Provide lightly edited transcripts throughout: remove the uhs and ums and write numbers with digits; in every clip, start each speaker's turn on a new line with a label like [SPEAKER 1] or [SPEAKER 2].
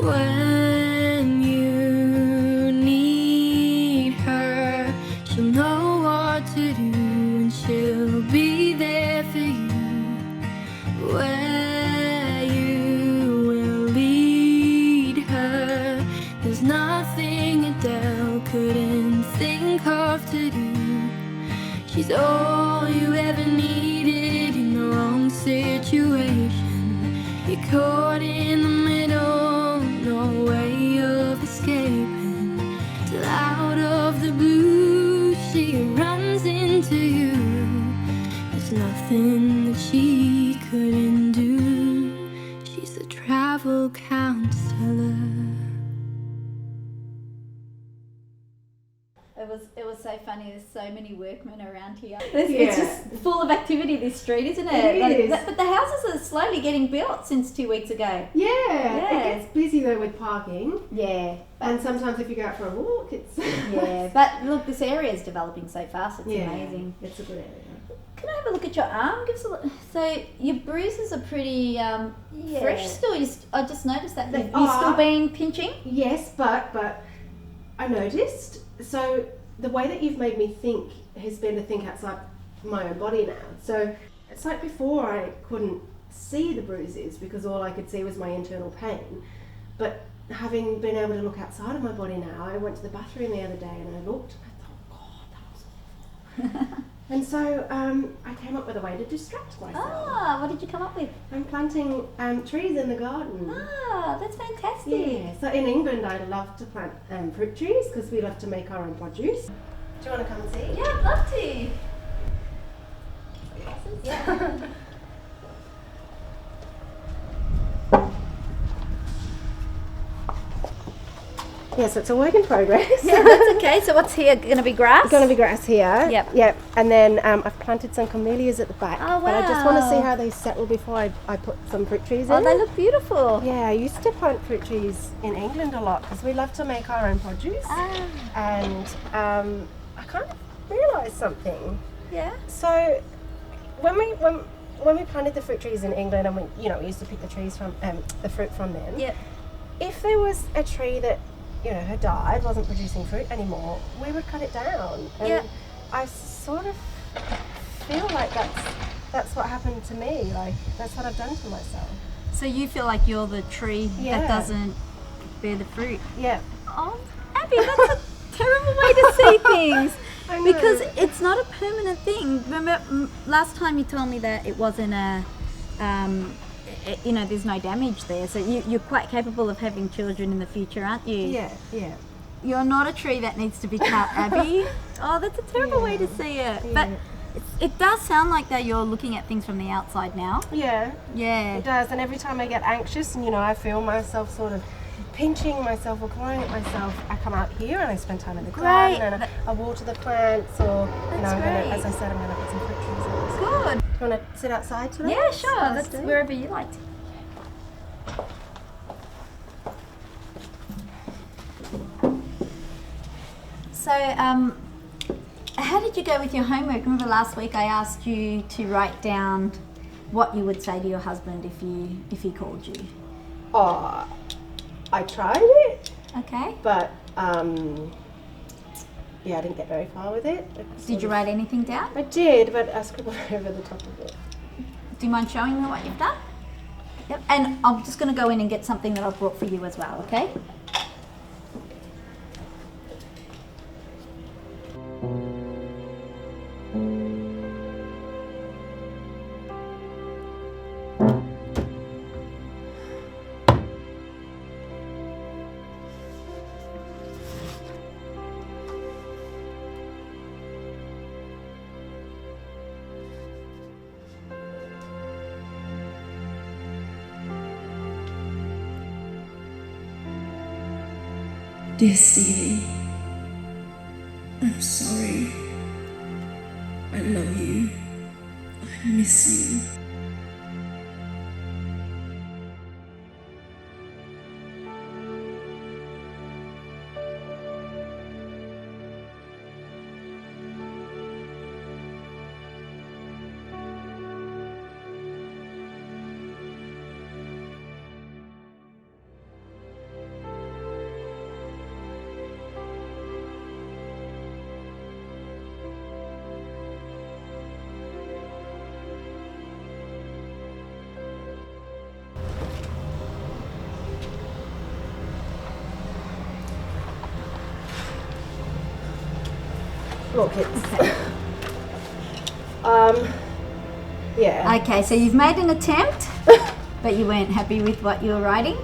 [SPEAKER 1] When you need her, she'll know what to do, and she'll be there for you. Where you will lead her, there's nothing Adele couldn't think of to do. She's all you ever needed in the wrong situation. You're caught in the middle, no way of escaping. Till out of the blue she runs into you. There's nothing that she couldn't do. She's a travel counselor.
[SPEAKER 2] It was so funny. There's so many workmen around here. It's just full of activity, this street, isn't it?
[SPEAKER 3] It is.
[SPEAKER 2] But the houses are slowly getting built since 2 weeks ago.
[SPEAKER 3] Yeah. It gets busy though with parking.
[SPEAKER 2] Yeah.
[SPEAKER 3] And sometimes if you go out for a walk, it's...
[SPEAKER 2] Yeah, but look, this area is developing so fast. It's amazing.
[SPEAKER 3] It's a good area.
[SPEAKER 2] Can I have a look at your arm? Give us a look. So your bruises are pretty fresh still. I just noticed that. You've still been pinching?
[SPEAKER 3] Yes, but I noticed. So the way that you've made me think has been to think outside my own body now. So it's like before I couldn't see the bruises because all I could see was my internal pain. But having been able to look outside of my body now, I went to the bathroom the other day and I looked and I thought, God, that was awful. And so I came up with a way to distract myself.
[SPEAKER 2] Ah, what did you come up with?
[SPEAKER 3] I'm planting trees in the garden.
[SPEAKER 2] Ah, that's fantastic.
[SPEAKER 3] Yeah, so in England I love to plant fruit trees because we love to make our own produce. Do you want to come and see?
[SPEAKER 2] Yeah, I'd love to. Yeah.
[SPEAKER 3] Yeah, so it's a work in progress.
[SPEAKER 2] Yeah, that's okay. So what's here? Going to be grass?
[SPEAKER 3] It's going to be grass here.
[SPEAKER 2] Yep.
[SPEAKER 3] Yep. And then I've planted some camellias at the back.
[SPEAKER 2] Oh, wow.
[SPEAKER 3] But I just want to see how they settle before I put some fruit trees in.
[SPEAKER 2] Oh, they look beautiful.
[SPEAKER 3] Yeah, I used to plant fruit trees in England a lot because we love to make our own produce.
[SPEAKER 2] Ah.
[SPEAKER 3] And I kind of realised something.
[SPEAKER 2] Yeah.
[SPEAKER 3] So when we planted the fruit trees in England, and we used to pick the fruit from them.
[SPEAKER 2] Yep.
[SPEAKER 3] If there was a tree that had died, wasn't producing fruit anymore, we would cut it down. And I sort of feel like that's what happened to me. Like that's what I've done to myself.
[SPEAKER 2] So you feel like you're the tree that doesn't bear the fruit?
[SPEAKER 3] Yeah.
[SPEAKER 2] Oh, Abby, that's a terrible way to see things.
[SPEAKER 3] I know.
[SPEAKER 2] Because it's not a permanent thing. Remember last time you told me that it wasn't there's no damage there. So you're quite capable of having children in the future, aren't you?
[SPEAKER 3] Yeah, yeah.
[SPEAKER 2] You're not a tree that needs to be cut, Abby. Oh, that's a terrible way to see it.
[SPEAKER 3] Yeah.
[SPEAKER 2] But it does sound like that you're looking at things from the outside now.
[SPEAKER 3] Yeah.
[SPEAKER 2] Yeah.
[SPEAKER 3] It does. And every time I get anxious and I feel myself sort of pinching myself or clawing at myself, I come out here and I spend time in the garden and I water the plants, or as I said, I'm gonna put some fruit trees in.
[SPEAKER 2] Good.
[SPEAKER 3] Do you want to sit outside today?
[SPEAKER 2] Yeah, sure. That's wherever you like. So, how did you go with your homework? Remember last week I asked you to write down what you would say to your husband if he called you.
[SPEAKER 3] Oh, I tried it.
[SPEAKER 2] Okay.
[SPEAKER 3] But I didn't get very far with it.
[SPEAKER 2] Did you write anything down?
[SPEAKER 3] I did, but I scribbled over the top of it.
[SPEAKER 2] Do you mind showing me what you've done? Yep. And I'm just going to go in and get something that I've brought for you as well, okay?
[SPEAKER 1] Dear Stevie, I'm sorry. I love you. I miss you.
[SPEAKER 3] Look, it's... yeah.
[SPEAKER 2] Okay, so you've made an attempt, but you weren't happy with what you were writing?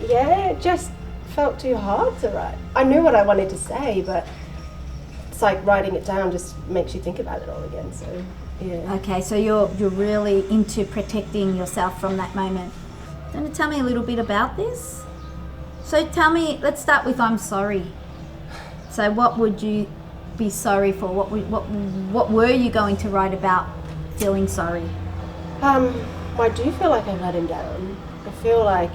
[SPEAKER 3] Yeah, it just felt too hard to write. I knew what I wanted to say, but it's like writing it down just makes you think about it all again, so yeah.
[SPEAKER 2] Okay, so you're really into protecting yourself from that moment. Do you want to tell me a little bit about this? So tell me, let's start with I'm sorry. So what would you be sorry for? What were you going to write about feeling sorry?
[SPEAKER 3] I do feel like I let him down. I feel like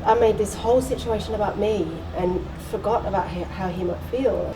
[SPEAKER 3] I made this whole situation about me and forgot about how he might feel.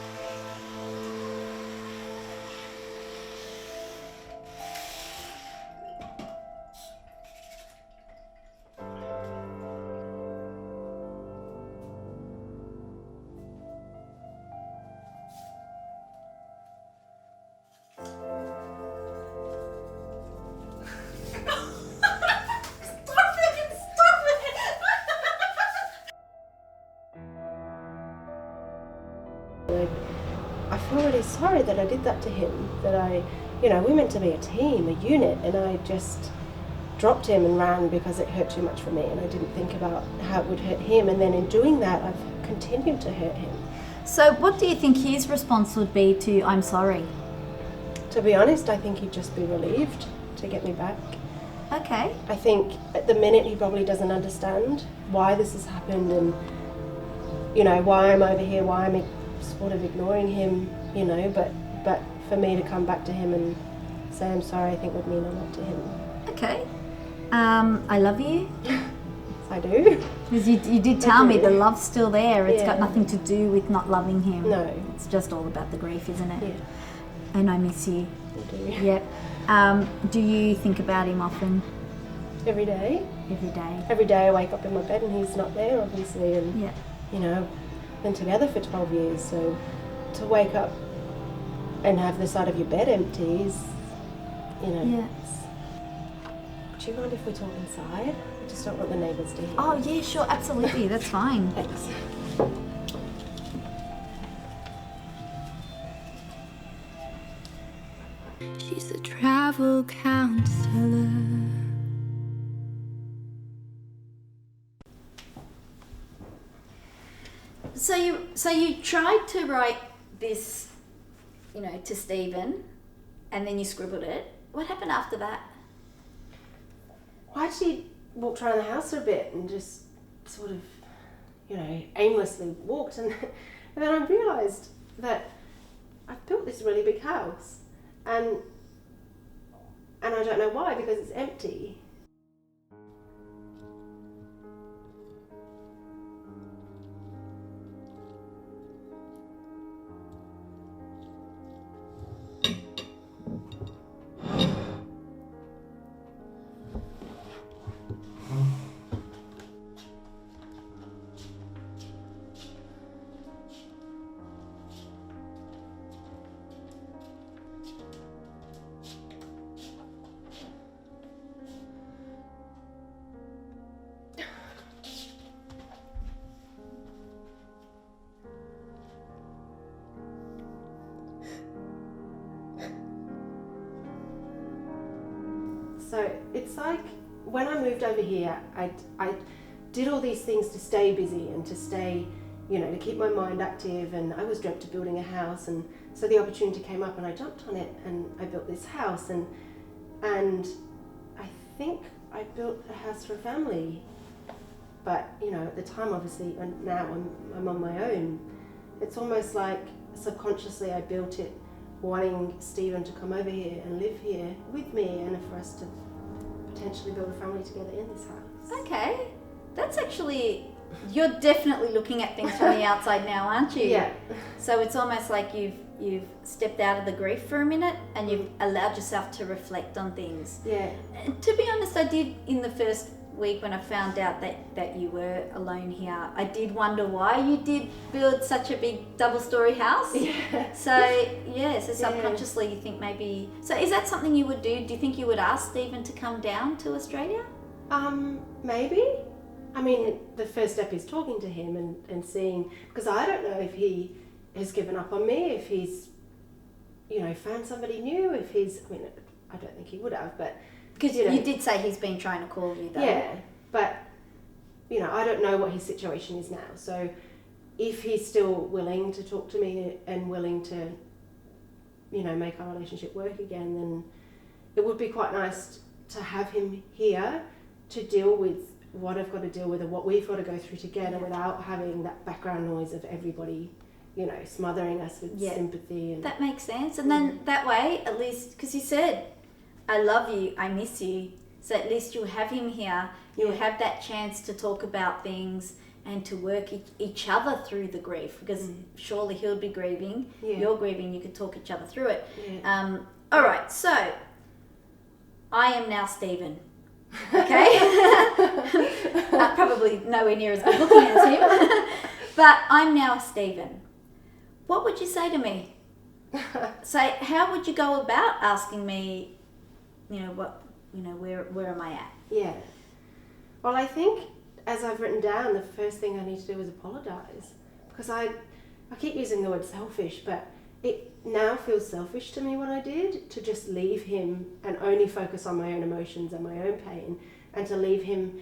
[SPEAKER 3] I feel really sorry that I did that to him, that we're meant to be a team, a unit, and I just dropped him and ran because it hurt too much for me, and I didn't think about how it would hurt him, and then in doing that I've continued to hurt him.
[SPEAKER 2] So what do you think his response would be to I'm sorry?
[SPEAKER 3] To be honest, I think he'd just be relieved to get me back.
[SPEAKER 2] Okay.
[SPEAKER 3] I think at the minute he probably doesn't understand why this has happened and, why I'm over here, why I'm sort of ignoring him, but for me to come back to him and say I'm sorry, I think would mean a lot to him.
[SPEAKER 2] Okay. I love you.
[SPEAKER 3] I do.
[SPEAKER 2] Because you did tell me the love's still there. It's
[SPEAKER 3] Yeah.
[SPEAKER 2] got nothing to do with not loving him.
[SPEAKER 3] No.
[SPEAKER 2] It's just all about the grief, isn't it?
[SPEAKER 3] Yeah.
[SPEAKER 2] And I miss you.
[SPEAKER 3] I do.
[SPEAKER 2] Yep. Do you think about him often?
[SPEAKER 3] Every day.
[SPEAKER 2] Every day.
[SPEAKER 3] Every day I wake up in my bed and he's not there, obviously, and
[SPEAKER 2] Yeah.
[SPEAKER 3] been together for 12 years, so to wake up and have the side of your bed empty is,
[SPEAKER 2] Yeah.
[SPEAKER 3] Do you mind if we talk inside? I just don't want the neighbours to hear.
[SPEAKER 2] Oh yeah, sure, absolutely. That's fine.
[SPEAKER 3] Thanks.
[SPEAKER 1] She's a travel counselor.
[SPEAKER 2] So you tried to write this, to Stephen, and then you scribbled it. What happened after that?
[SPEAKER 3] I actually walked around the house for a bit and just sort of, aimlessly walked, and then I realised that I've built this really big house, and I don't know why, because it's empty. So it's like when I moved over here, I did all these things to stay busy and to stay, to keep my mind active, and I was dreamt of building a house, and so the opportunity came up and I jumped on it and I built this house, and I think I built a house for a family, but at the time, obviously, and now I'm on my own. It's almost like subconsciously I built it wanting Stephen to come over here and live here with me, and for us to potentially build a family together in this house.
[SPEAKER 2] Okay, that's actually, you're definitely looking at things from the outside now, aren't you?
[SPEAKER 3] Yeah.
[SPEAKER 2] So it's almost like you've stepped out of the grief for a minute and you've allowed yourself to reflect on things.
[SPEAKER 3] Yeah.
[SPEAKER 2] And to be honest, I did in the first week when I found out that you were alone here, I did wonder why you did build such a big double-story house.
[SPEAKER 3] Yeah.
[SPEAKER 2] So subconsciously you think maybe, so is that something you would do? Do you think you would ask Stephen to come down to Australia?
[SPEAKER 3] Maybe. I mean, the first step is talking to him and seeing, because I don't know if he has given up on me, if he's found somebody new. If I don't think he would have, but
[SPEAKER 2] Because you did say he's been trying to call you, though.
[SPEAKER 3] yeah, but I don't know what his situation is now. So if he's still willing to talk to me and willing to, make our relationship work again, then it would be quite nice to have him here to deal with what I've got to deal with and what we've got to go through together without having that background noise of everybody, smothering us with sympathy. And
[SPEAKER 2] that makes sense. And then that way, at least, because you said, I love you, I miss you. So at least you'll have him here. You'll have that chance to talk about things and to work each other through the grief, because surely he'll be grieving, you're grieving, you could talk each other through it. Yeah. All right, so I am now Stephen. Okay? Probably nowhere near as good looking as him. But I'm now Stephen. What would you say to me? So how would you go about asking me, where am I at?
[SPEAKER 3] Yeah. Well, I think, as I've written down, the first thing I need to do is apologise. Because I keep using the word selfish, but it now feels selfish to me what I did, to just leave him and only focus on my own emotions and my own pain, and to leave him,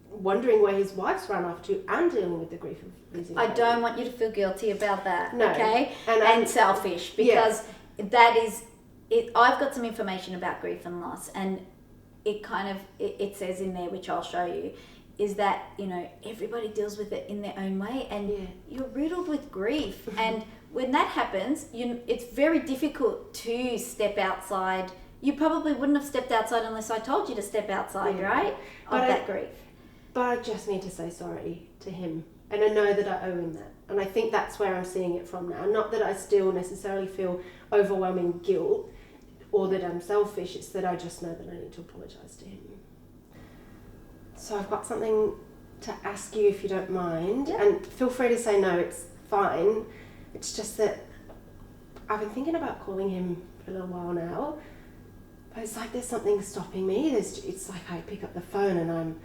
[SPEAKER 3] wondering where his wife's run off to and dealing with the grief of losing
[SPEAKER 2] I
[SPEAKER 3] her.
[SPEAKER 2] don't want you to feel guilty about that,
[SPEAKER 3] No.
[SPEAKER 2] okay?
[SPEAKER 3] And
[SPEAKER 2] selfish, because that is it. I've got some information about grief and loss, and it kind of it says in there, which I'll show you, is that everybody deals with it in their own way, and you're riddled with grief, and when that happens, it's very difficult to step outside. You probably wouldn't have stepped outside unless I told you to step outside, right? Of that grief.
[SPEAKER 3] But I just need to say sorry to him, and I know that I owe him that, and I think that's where I'm seeing it from now. Not that I still necessarily feel overwhelming guilt or that I'm selfish, it's that I just know that I need to apologise to him. So I've got something to ask you, if you don't mind, and feel free to say no, it's fine. It's just that I've been thinking about calling him for a little while now, but it's like there's something stopping me. It's like I pick up the phone and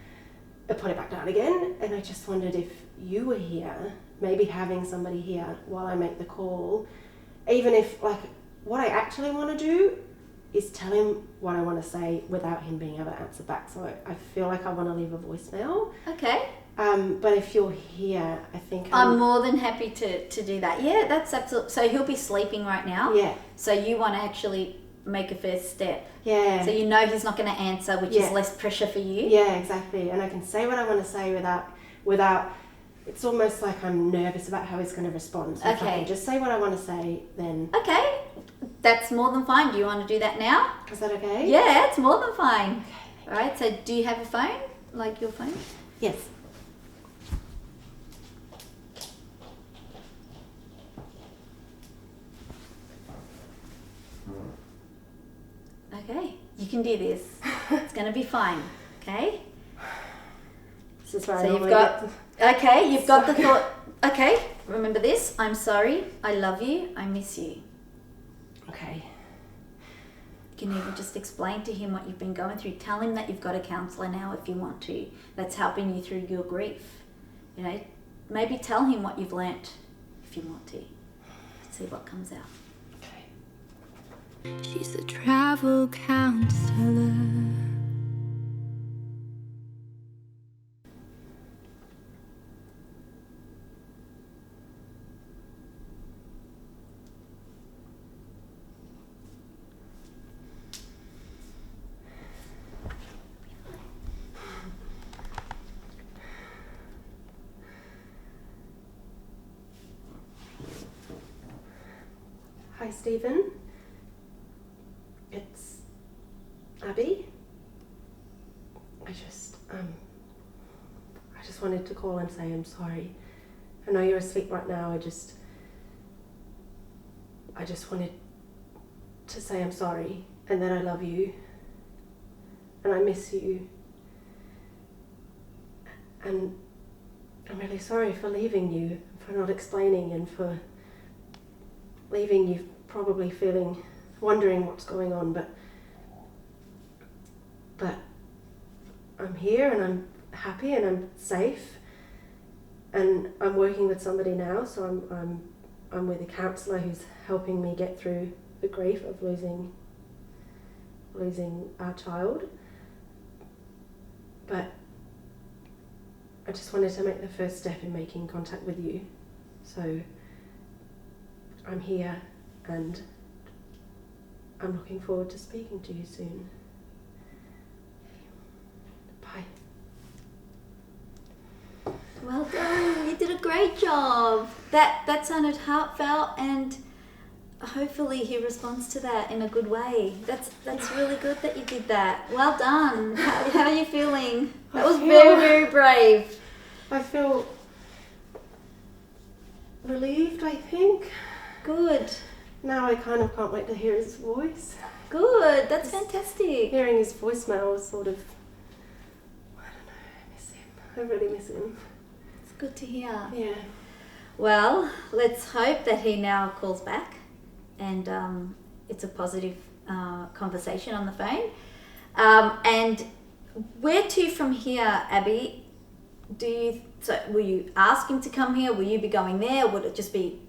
[SPEAKER 3] I put it back down again, and I just wondered if you were here, maybe having somebody here while I make the call, even if, what I actually want to do is tell him what I want to say without him being able to answer back. So I feel like I want to leave a voicemail.
[SPEAKER 2] Okay.
[SPEAKER 3] But if you're here, I think
[SPEAKER 2] I'm more than happy to do that. Yeah, that's absolutely. So he'll be sleeping right now.
[SPEAKER 3] Yeah.
[SPEAKER 2] So you want to actually make a first step.
[SPEAKER 3] Yeah.
[SPEAKER 2] So he's not going to answer, which is less pressure for you.
[SPEAKER 3] Yeah, exactly. And I can say what I want to say without. It's almost like I'm nervous about how he's going to respond. So if I can just say what I want to say, then.
[SPEAKER 2] Okay. That's more than fine. Do you want to do that now?
[SPEAKER 3] Is that okay?
[SPEAKER 2] Yeah, it's more than fine. Okay. All right. So do you have a phone? Like your phone?
[SPEAKER 3] Yes.
[SPEAKER 2] Okay. You can do this. It's going to be fine. Okay.
[SPEAKER 3] This is where
[SPEAKER 2] So you've got the thought. Okay. Remember this. I'm sorry. I love you. I miss you.
[SPEAKER 3] Okay.
[SPEAKER 2] You can even just explain to him what you've been going through. Tell him that you've got a counsellor now if you want to. That's helping you through your grief. Maybe tell him what you've learnt if you want to. Let's see what comes out.
[SPEAKER 3] Okay.
[SPEAKER 1] She's a travel counselor.
[SPEAKER 3] Hi, Stephen. It's Abby. I just wanted to call and say I'm sorry. I know you're asleep right now. I just wanted to say I'm sorry and that I love you and I miss you. And I'm really sorry for leaving you, for not explaining, and for leaving you probably wondering what's going on, but I'm here and I'm happy and I'm safe and I'm working with somebody now, so I'm I'm with a counsellor who's helping me get through the grief of losing our child. But I just wanted to make the first step in making contact with you. So I'm here and I'm looking forward to speaking to you soon. Bye.
[SPEAKER 2] Well done. You did a great job. That sounded heartfelt, and hopefully he responds to that in a good way. That's really good that you did that. Well done. How are you feeling? That was very, very brave.
[SPEAKER 3] I feel relieved, I think.
[SPEAKER 2] Good.
[SPEAKER 3] Now I kind of can't wait to hear his voice.
[SPEAKER 2] Good. That's fantastic.
[SPEAKER 3] Hearing his voicemail is sort of, I don't know, I miss him. I really miss him.
[SPEAKER 2] It's good to hear.
[SPEAKER 3] Yeah.
[SPEAKER 2] Well, let's hope that he now calls back and it's a positive conversation on the phone. And where to from here, Abby? Will you ask him to come here? Will you be going there? Would it just be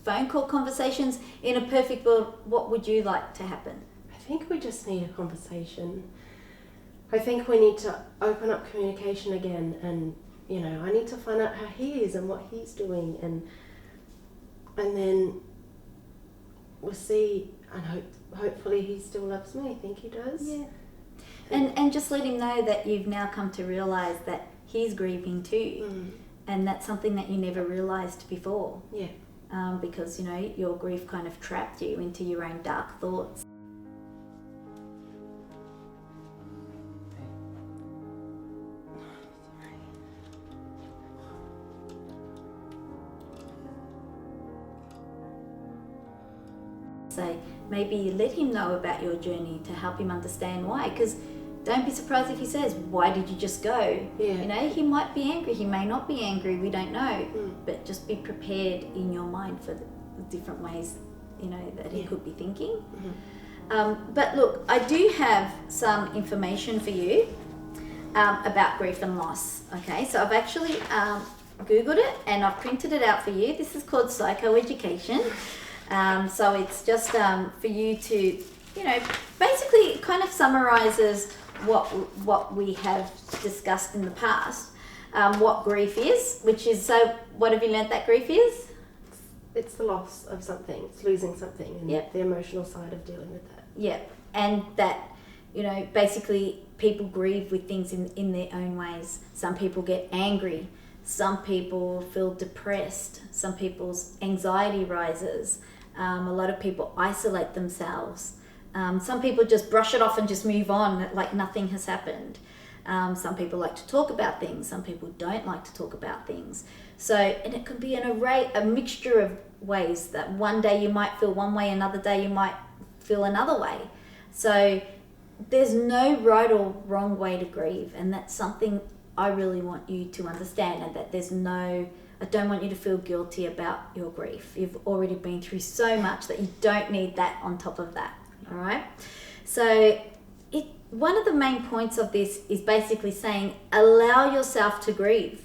[SPEAKER 2] phone call conversations? In a perfect world, what would you like to happen?
[SPEAKER 3] I think we just need a conversation. I think we need to open up communication again, and I need to find out how he is and what he's doing, and then we'll see, and hopefully he still loves me. I think he does.
[SPEAKER 2] Yeah. And just let him know that you've now come to realise that he's grieving too, and that's something that you never realised before.
[SPEAKER 3] Yeah.
[SPEAKER 2] Because your grief kind of trapped you into your own dark thoughts. So maybe let him know about your journey to help him understand why, because don't be surprised if he says, why did you just go?
[SPEAKER 3] Yeah.
[SPEAKER 2] He might be angry, he may not be angry, we don't know. But just be prepared in your mind for the different ways, that he could be thinking. But look, I do have some information for you about grief and loss. Okay, so I've actually Googled it and I've printed it out for you. This is called psychoeducation. So it's just for you to, basically it kind of summarizes what we have discussed in the past, what grief is, which is, so what have you learnt that grief is?
[SPEAKER 3] It's the loss of something, it's losing something, and the emotional side of dealing with that.
[SPEAKER 2] Yep, and that, basically people grieve with things in their own ways. Some people get angry, some people feel depressed, some people's anxiety rises, a lot of people isolate themselves. Some people just brush it off and just move on like nothing has happened. Some people like to talk about things, some people don't like to talk about things. So, and it could be a mixture of ways, that one day you might feel one way, another day you might feel another way. So there's no right or wrong way to grieve, and that's something I really want you to understand, and that I don't want you to feel guilty about your grief. You've already been through so much that you don't need that on top of that. All right. So one of the main points of this is basically saying, allow yourself to grieve.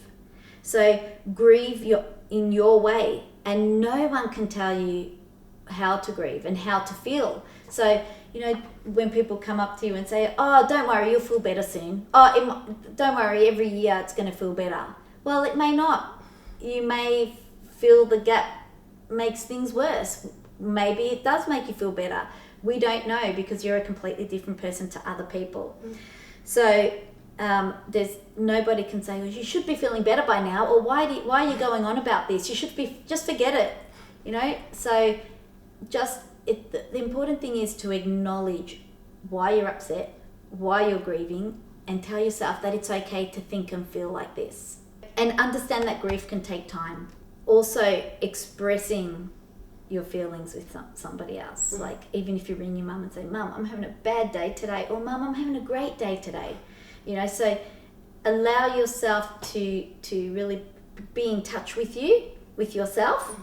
[SPEAKER 2] So grieve in your way, and no one can tell you how to grieve and how to feel. So, when people come up to you and say, oh, don't worry, you'll feel better soon. Oh, don't worry, every year it's going to feel better. Well, it may not. You may feel the gap makes things worse. Maybe it does make you feel better. We don't know, because you're a completely different person to other people. So there's nobody can say, well, you should be feeling better by now, or why are you going on about this? You should be, just forget it, So the important thing is to acknowledge why you're upset, why you're grieving, and tell yourself that it's okay to think and feel like this. And understand that grief can take time. Also, expressing your feelings with somebody else. Like, even if you ring your mum and say, Mum, I'm having a bad day today, or Mum, I'm having a great day today. So allow yourself to really be in touch with yourself,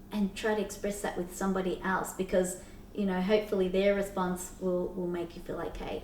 [SPEAKER 2] and try to express that with somebody else, because hopefully their response will make you feel okay.